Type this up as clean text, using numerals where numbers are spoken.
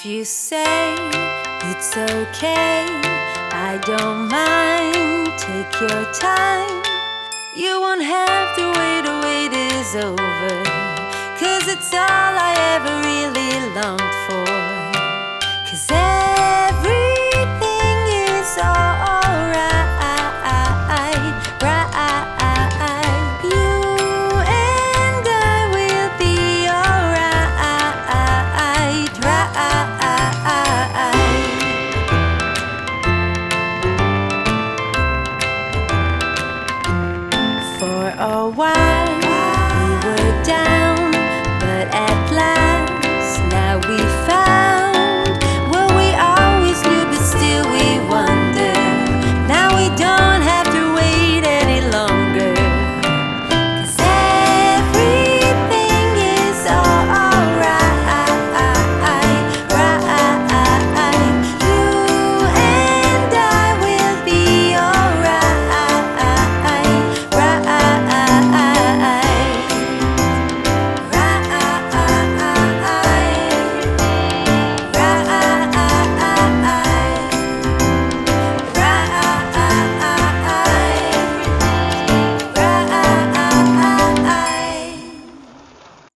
you say it's okay, I don't mind. Take your time. You won't have to wait, the wait is over. 'Cause it's all I ever really longed for. 'Cause everything is alright, right. You and I will be alright, right. For a while